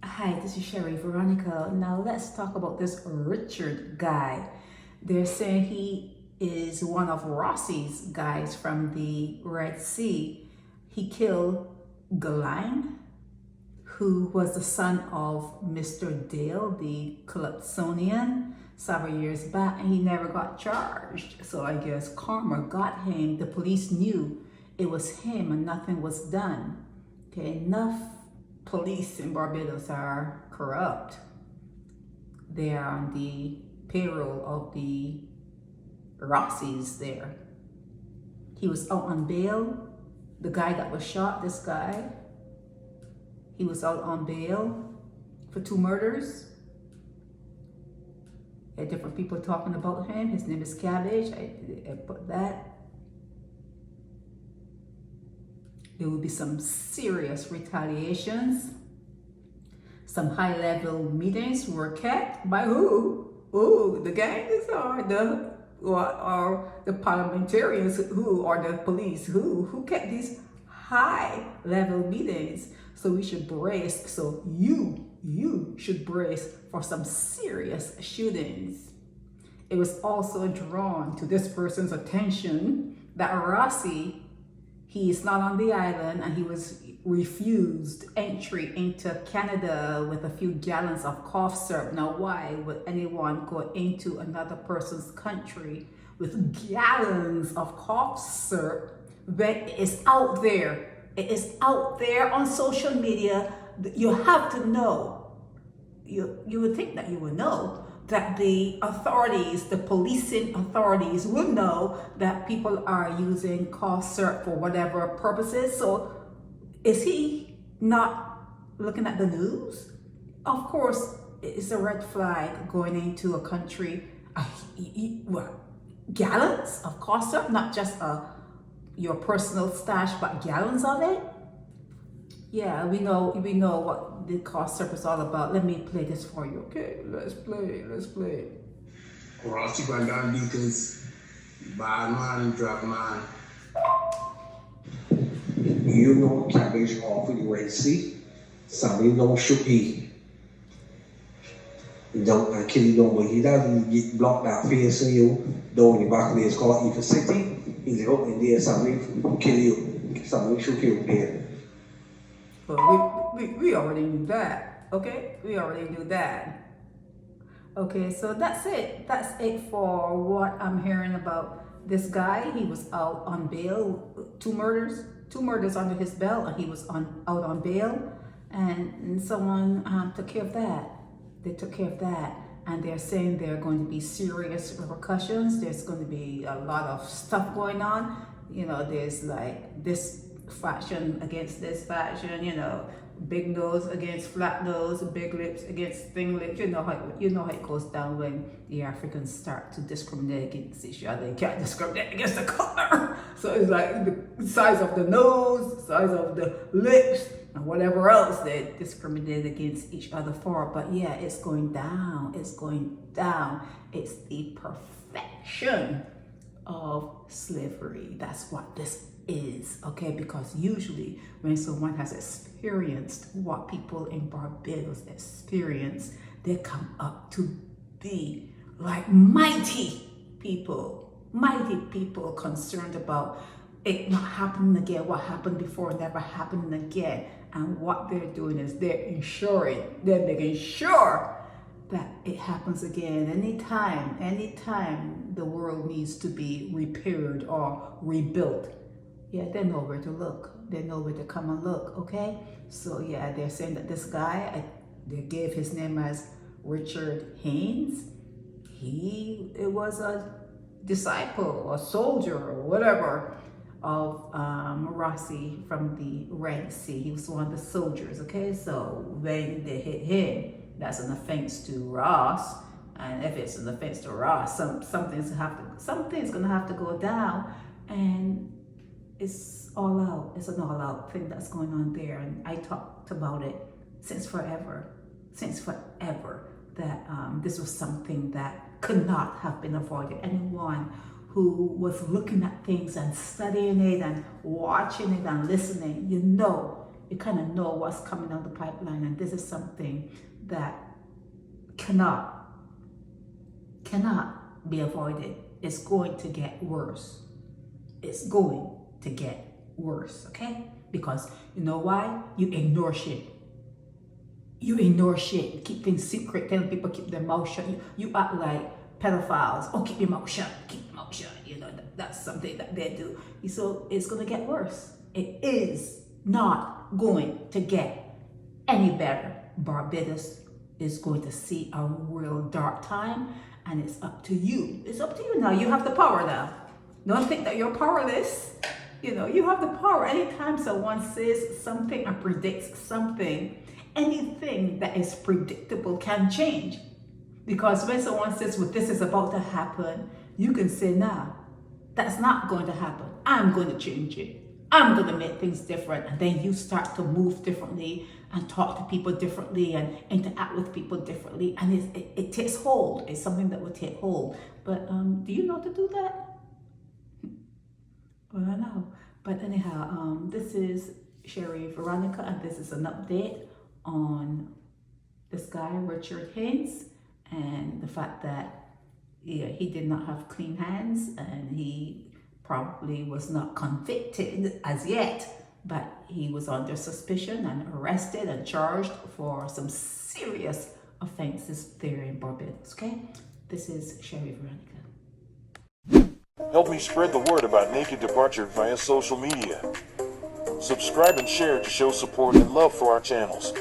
Hi, this is Sherry Veronica. Now let's talk about this Richard guy. They're saying he is one of Rossi's guys from the Red Sea. He killed Ghislaine, who was the son of Mr. Dale, the Calypsonian, several years back, and he never got charged. So I guess karma got him. The police knew it was him and nothing was done. Okay, enough police in Barbados are corrupt. They are on the payroll of the Rossis there. He was out on bail. The guy that was shot, this guy, he was out on bail for 2 murders. Different people talking about him. His name is Cabbage. I put that. There will be some serious retaliations. Some high-level meetings were kept by who? Oh, the gangs or the parliamentarians who, or the police who kept these high-level meetings. So we should brace. So you should brace for some serious shootings. It was also drawn to this person's attention that Rossi, he is not on the island, and he was refused entry into Canada with a few gallons of cough syrup. Now, why would anyone go into another person's country with gallons of cough syrup when it is out there? It is out there on social media. You have to know. You would think that you would know that the authorities, the policing authorities would know that people are using cough syrup for whatever purposes. So is he not looking at the news? Of course, it's a red flag going into a country. Gallons of cough syrup, not just your personal stash, but gallons of it. Yeah, we know what the cough syrup is all about. Let me play this for you. Okay, let's play. Rossi going down Deacons, bad man, drug man. You know Cabbage off in the Red Sea. Somebody know should be. Don't kill you don't, but he doesn't get blocked that face on you. Down in the back place called Eagle City. He's up in there, somebody kill you. Somebody should kill you there. Well, we already knew that, okay? We already knew that. Okay, so that's it. That's it for what I'm hearing about this guy. He was out on bail, 2 murders under his belt, and he was out on bail, and someone took care of that. They took care of that, and they're saying there are going to be serious repercussions. There's going to be a lot of stuff going on. You know, there's like this faction against this faction, you know, big nose against flat nose, big lips against thin lips. You know how it goes down when the Africans start to discriminate against each other. They can't discriminate against the color. So it's like the size of the nose, size of the lips, and whatever else they discriminate against each other for. But yeah, it's going down. It's going down. It's the perfection of slavery. That's what this is, okay? Because usually when someone has experienced what people in Barbados experience, they come up to be like mighty people concerned about it not happening again. What happened before never happening again. And what they're doing is they're making sure that it happens again. Anytime the world needs to be repaired or rebuilt, yeah, they know where to look. They know where to come and look, okay? So yeah, they're saying that this guy, they gave his name as Richard Haynes. It was a disciple, a soldier, or whatever, of Rossi from the Red Sea. He was one of the soldiers, okay? So when they hit him, that's an offense to Ross. And if it's an offense to Ross, something's gonna have to go down. And it's all out. It's an all-out thing that's going on there, and I talked about it since forever, that this was something that could not have been avoided. Anyone who was looking at things and studying it and watching it and listening, you know you kind of know what's coming down the pipeline, and this is something that cannot be avoided. It's going to get worse. It's going to get worse, okay? Because you know why? You ignore shit. You ignore shit. You keep things secret. Telling people keep their mouth shut. You act like pedophiles. Oh, keep your mouth shut. Keep your mouth shut. You know, that's something that they do. So it's going to get worse. It is not going to get any better. Barbados is going to see a real dark time, and it's up to you. It's up to you now. You have the power now. Don't think that you're powerless. You know, you have the power. Anytime someone says something or predicts something, anything that is predictable can change. Because when someone says, well, this is about to happen, you can say, nah, that's not going to happen. I'm going to change it. I'm going to make things different. And then you start to move differently and talk to people differently and interact with people differently. And it takes hold. It's something that will take hold. But do you know how to do that? Well, I know. But anyhow, this is Sherry Veronica, and this is an update on this guy, Richard Haynes, and the fact that he did not have clean hands, and he probably was not convicted as yet, but he was under suspicion and arrested and charged for some serious offenses there in Barbados, okay? This is Sherry Veronica. Help me spread the word about Naked Departure via social media. Subscribe and share to show support and love for our channels.